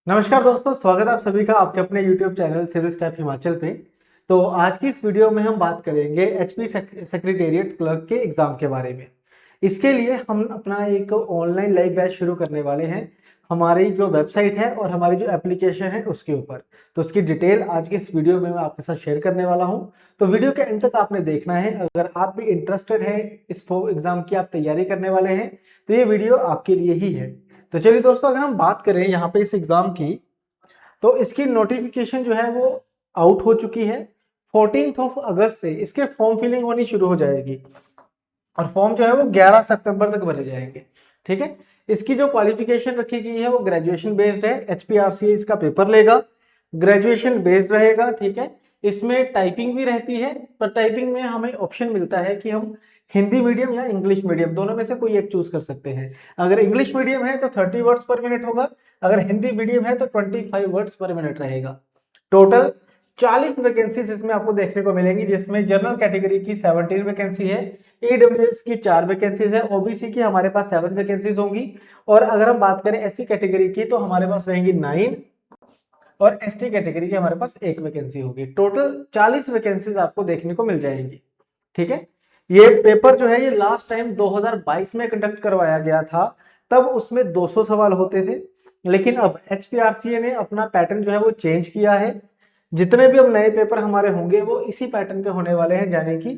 नमस्कार दोस्तों, स्वागत है आप सभी का आपके अपने YouTube channel civil step Himachal पे। तो आज की इस वीडियो में हम बात करेंगे एचपी सेक्रेटेरिएट क्लर्क के एग्जाम के बारे में। इसके लिए हम अपना एक ऑनलाइन लाइव बैच शुरू करने वाले हैं हमारी जो वेबसाइट है और हमारी जो एप्लीकेशन है उसके ऊपर। तो उसकी डिटेल आज की इस वीडियो में मैं आपके साथ शेयर करने वाला हूं। तो वीडियो के एंड तक आपने देखना है। अगर आप भी इंटरेस्टेड है इस एग्जाम की, आप तैयारी करने वाले हैं, तो ये वीडियो आपके लिए ही है। तो चलिए दोस्तों, अगर हम बात करें यहाँ पे इस एग्जाम की, तो इसकी नोटिफिकेशन जो है वो आउट हो चुकी है। 14 अगस्त से इसके फॉर्म फिलिंग होनी शुरू हो जाएगी और फॉर्म जो है वो 11 सितंबर तक भरे जाएंगे। ठीक है। इसकी जो क्वालिफिकेशन रखी गई है वो ग्रेजुएशन बेस्ड है। एचपीआरसीए इसका पेपर लेगा, ग्रेजुएशन बेस्ड रहेगा। ठीक है। इसमें टाइपिंग भी रहती है, पर टाइपिंग में हमें ऑप्शन मिलता है कि हम हिंदी मीडियम या इंग्लिश मीडियम दोनों में से कोई एक चूज कर सकते हैं। अगर इंग्लिश मीडियम है तो 30 वर्ड्स पर मिनट होगा, अगर हिंदी मीडियम है तो 25 वर्ड्स पर मिनट रहेगा। टोटल 40 वैकेंसीज इसमें आपको देखने को मिलेंगी, जिसमें जनरल कैटेगरी की 17 वैकेंसी है, ईडब्ल्यूएस की 4 वैकेंसीज है, ओबीसी की हमारे पास 7 वैकेंसीज होंगी, और अगर हम बात करें एससी कैटेगरी की तो हमारे पास रहेंगी 9, और एसटी कैटेगरी की हमारे पास 1 वैकेंसी होगी। टोटल 40 वैकेंसीज आपको देखने को मिल जाएंगी। ठीक है। ये पेपर जो है ये लास्ट टाइम 2022 में कंडक्ट करवाया गया था, तब उसमें 200 सवाल होते थे, लेकिन अब एचपीआरसीए ने अपना पैटर्न जो है वो चेंज किया है। जितने भी अब नए पेपर हमारे होंगे वो इसी पैटर्न के होने वाले हैं, यानी कि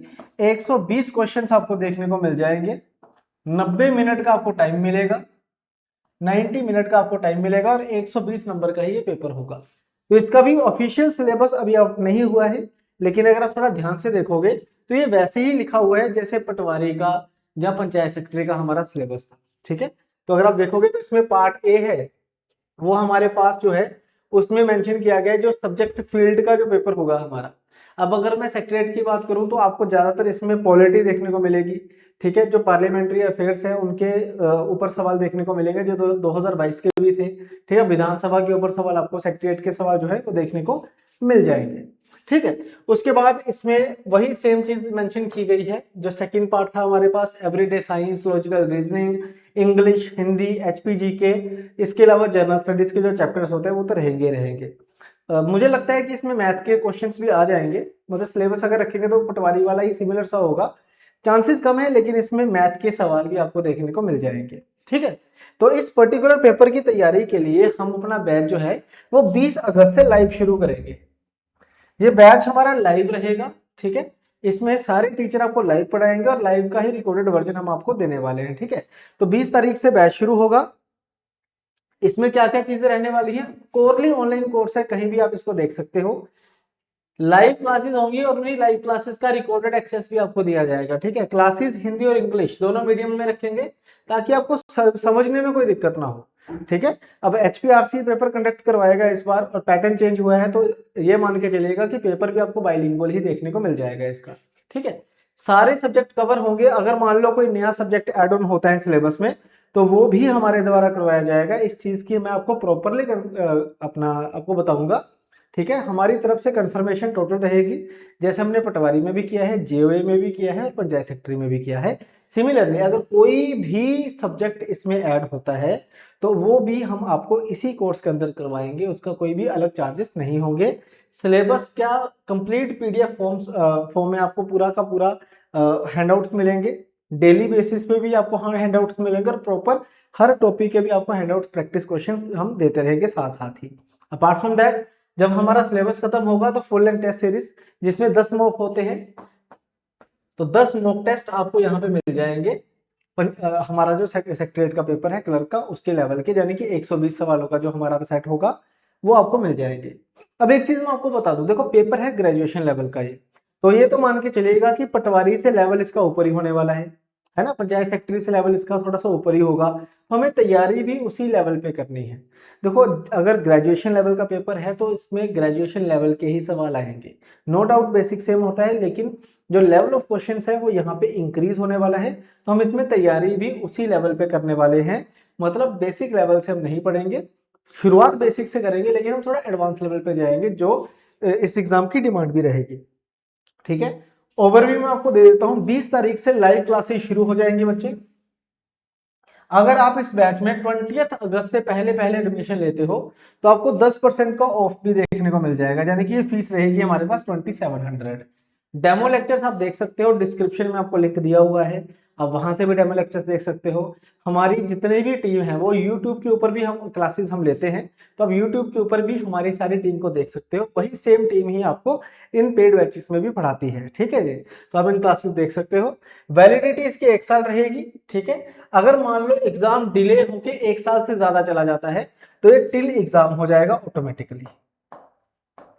120 क्वेश्चंस आपको देखने को मिल जाएंगे। 90 मिनट का आपको टाइम मिलेगा, 90 मिनट का आपको टाइम मिलेगा, और 120 नंबर का ही ये पेपर होगा। तो इसका भी ऑफिशियल सिलेबस अभी आउट नहीं हुआ है, लेकिन अगर आप थोड़ा ध्यान से देखोगे तो ये वैसे ही लिखा हुआ है जैसे पटवारी का या पंचायत सेक्रेटरी का हमारा सिलेबस था। ठीक है। तो अगर आप देखोगे तो इसमें पार्ट ए है, वो हमारे पास जो है उसमें मेंशन किया गया है जो सब्जेक्ट फील्ड का जो पेपर होगा हमारा। अब अगर मैं सेक्रेटरी की बात करूं तो आपको ज्यादातर इसमें पॉलिटी देखने को मिलेगी। ठीक है। जो पार्लियामेंट्री अफेयर्स है उनके ऊपर सवाल देखने को मिलेंगे, जो 2022 के भी थे। ठीक है। विधानसभा के ऊपर सवाल, आपको सेक्रेटरीट के सवाल जो है वो देखने को मिल जाएंगे। ठीक है। उसके बाद इसमें वही सेम चीज मेंशन की गई है। जो सेकंड पार्ट था हमारे पास, everyday science, logical reasoning, English, Hindi, HPG के, इसके अलावा जनरल स्टडीज के जो चैप्टर्स होते हैं वो तो रहेंगे। मुझे लगता है कि इसमें मैथ के क्वेश्चंस भी आ जाएंगे, मतलब सिलेबस अगर रखेंगे तो पटवारी वाला ही सिमिलर सा होगा। चांसेस कम है, लेकिन इसमें मैथ के सवाल भी आपको देखने को मिल जाएंगे। ठीक है। तो इस पर्टिकुलर पेपर की तैयारी के लिए हम अपना बैच जो है वो 20 अगस्त से लाइव शुरू करेंगे। ये बैच हमारा लाइव रहेगा। ठीक है। इसमें सारे टीचर आपको लाइव पढ़ाएंगे और लाइव का ही रिकॉर्डेड वर्जन हम आपको देने वाले हैं। ठीक है। तो 20 तारीख से बैच शुरू होगा। इसमें क्या क्या चीजें रहने वाली हैं? कोरली ऑनलाइन कोर्स है, कहीं भी आप इसको देख सकते हो। लाइव क्लासेस होंगी और उन्हीं लाइव क्लासेस का रिकॉर्डेड एक्सेस भी आपको दिया जाएगा। ठीक है। क्लासेस हिंदी और इंग्लिश दोनों मीडियम में रखेंगे ताकि आपको समझने में कोई दिक्कत ना हो। ठीक है। अब एचपीआरसी पेपर कंडक्ट करवाएगा इस बार, और पैटर्न चेंज हुआ है, तो ये मान के चलिएगा कि पेपर भी आपको बाइलिंगुअल ही देखने को मिल जाएगा इसका। ठीक है। सारे सब्जेक्ट कवर होंगे। अगर मान लो कोई नया सब्जेक्ट ऐड ऑन होता है सिलेबस में, तो वो भी हमारे द्वारा करवाया जाएगा। इस चीज की मैं आपको प्रॉपरली अपना आपको बताऊंगा। ठीक है। हमारी तरफ से कंफर्मेशन टोटल रहेगी, जैसे हमने पटवारी में भी किया है, जेओए में भी किया है और पंचायत सेक्रेटरी में भी किया है। सिमिलरली अगर कोई भी सब्जेक्ट इसमें ऐड होता है तो वो भी हम आपको इसी कोर्स के अंदर करवाएंगे, उसका कोई भी अलग चार्जेस नहीं होंगे। सिलेबस क्या, कंप्लीट पीडीएफ फॉर्म में आपको पूरा का पूरा हैंडआउट्स मिलेंगे। डेली बेसिस पे भी आपको हैंडआउट्स मिलेंगे, और प्रॉपर हर टॉपिक के भी आपको हैंडआउट्स प्रैक्टिस क्वेश्चंस हम देते रहेंगे साथ साथ ही। अपार्ट फ्रॉम दैट, जब हमारा सिलेबस खत्म होगा तो फुल लेंथ टेस्ट सीरीज, जिसमें 10 मॉक होते हैं, तो 10 मॉक टेस्ट आपको यहाँ पे मिल जाएंगे। हमारा जो सेक्रेटरीट का पेपर है क्लर्क का, उसके लेवल के, यानी कि 120 सवालों का जो हमारा सेट होगा वो आपको मिल जाएंगे। अब एक चीज मैं आपको बता दूं, देखो पेपर है ग्रेजुएशन लेवल का ये, तो ये तो मान के चलिएगा कि पटवारी से लेवल इसका ऊपर ही होने वाला है ना। पंचायत सेक्रेटरी से लेवल इसका थोड़ा सा ऊपर ही होगा, तो हमें तैयारी भी उसी लेवल पे करनी है। देखो, अगर ग्रेजुएशन लेवल का पेपर है तो इसमें ग्रेजुएशन लेवल के ही सवाल आएंगे। नो डाउट बेसिक सेम होता है, लेकिन जो लेवल ऑफ क्वेश्चंस है वो यहाँ पे इंक्रीज होने वाला है, तो हम इसमें तैयारी भी उसी लेवल पे करने वाले हैं। मतलब बेसिक लेवल से हम नहीं पढ़ेंगे, शुरुआत बेसिक से करेंगे, लेकिन हम थोड़ा एडवांस लेवल पे जाएंगे, जो इस एग्जाम की डिमांड भी रहेगी। ठीक है। ओवरव्यू में आपको दे देता हूं, 20 तारीख से लाइव क्लासेस शुरू हो जाएंगी बच्चे। अगर आप इस बैच में 20 अगस्त से पहले पहले एडमिशन लेते हो तो आपको 10% का ऑफ भी देखने को मिल जाएगा, यानी कि ये फीस रहेगी हमारे पास 2700। डेमो लेक्चर्स आप देख सकते हो, डिस्क्रिप्शन में आपको लिंक दिया हुआ है, आप वहां से भी डेमो लेक्चर्स देख सकते हो। हमारी जितनी भी टीम है वो यूट्यूब के ऊपर भी हम क्लासेस हम लेते हैं, तो आप यूट्यूब के ऊपर भी हमारी सारी टीम को देख सकते हो, वही सेम टीम ही आपको इन पेड बैचेस में भी पढ़ाती है। ठीक है जी, तो आप इन क्लासेस देख सकते हो। वैलिडिटी इसकी 1 साल रहेगी। ठीक है, अगर मान लो एग्जाम डिले होके 1 साल से ज्यादा चला जाता है तो ये टिल एग्जाम हो जाएगा ऑटोमेटिकली।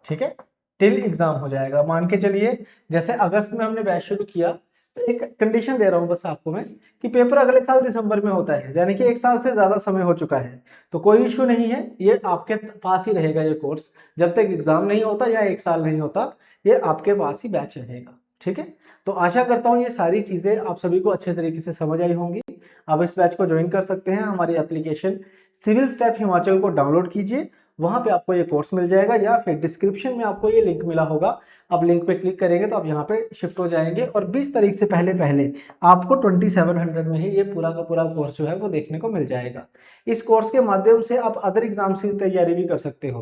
ठीक है, टिल एग्जाम हो जाएगा। मान के चलिए जैसे अगस्त में हमने बैच शुरू किया, तो एक कंडीशन दे रहा हूं बस आपको मैं कि पेपर अगले साल दिसंबर में होता है, यानी कि 1 साल से ज्यादा समय हो चुका है, तो कोई इश्यू नहीं है, ये आपके पास ही रहेगा ये कोर्स जब तक एग्जाम नहीं होता या 1 साल नहीं होता, ये आपके पास ही बैच रहेगा। ठीक है, तो आशा करता हूँ ये सारी चीजें आप सभी को अच्छे तरीके से समझ आई होंगी। आप इस बैच को ज्वाइन कर सकते हैं, हमारी एप्लीकेशन सिविल स्टेप हिमाचल को डाउनलोड कीजिए, वहां पे आपको ये कोर्स मिल जाएगा, या फिर डिस्क्रिप्शन में आपको ये लिंक मिला होगा, आप लिंक पे क्लिक करेंगे तो आप यहाँ पे शिफ्ट हो जाएंगे और 20 तारीख से पहले पहले आपको 2700 में ही ये पूरा का पूरा कोर्स जो है वो देखने को मिल जाएगा। इस कोर्स के माध्यम से आप अदर एग्जाम्स की तैयारी भी कर सकते हो,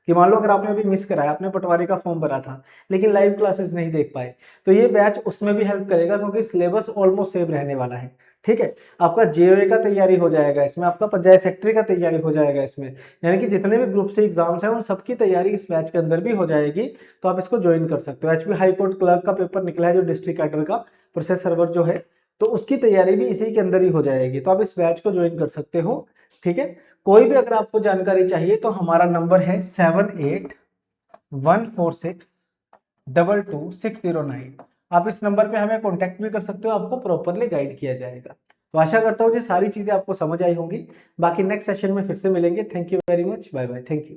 कि मान लो अगर आपने अभी मिस कराया, आपने पटवारी का फॉर्म भरा था लेकिन लाइव क्लासेस नहीं देख पाए, तो ये बैच उसमें भी हेल्प करेगा, क्योंकि सिलेबस ऑलमोस्ट सेम रहने वाला है। ठीक है, आपका जेओए का तैयारी हो जाएगा इसमें, आपका पंचायत सेक्रेटरी का तैयारी हो जाएगा इसमें, यानी कि जितने भी ग्रुप से एग्जाम्स हैं उन सबकी तैयारी इस बैच के अंदर भी हो जाएगी। तो आप इसको ज्वाइन कर सकते हो। एचपी हाई कोर्ट क्लर्क का पेपर निकला है जो डिस्ट्रिक्ट कैडर का प्रोसेस सर्वर जो है, तो उसकी तैयारी भी इसी के अंदर ही हो जाएगी, तो आप इस बैच को ज्वाइन कर सकते हो। ठीक है, कोई भी अगर आपको जानकारी चाहिए तो हमारा नंबर है 7814622609। आप इस नंबर पे हमें कांटेक्ट भी कर सकते हो, आपको प्रॉपरली गाइड किया जाएगा। तो आशा करता हूँ ये सारी चीजें आपको समझ आई होंगी। बाकी नेक्स्ट सेशन में फिर से मिलेंगे। Thank you very much, bye bye, thank you.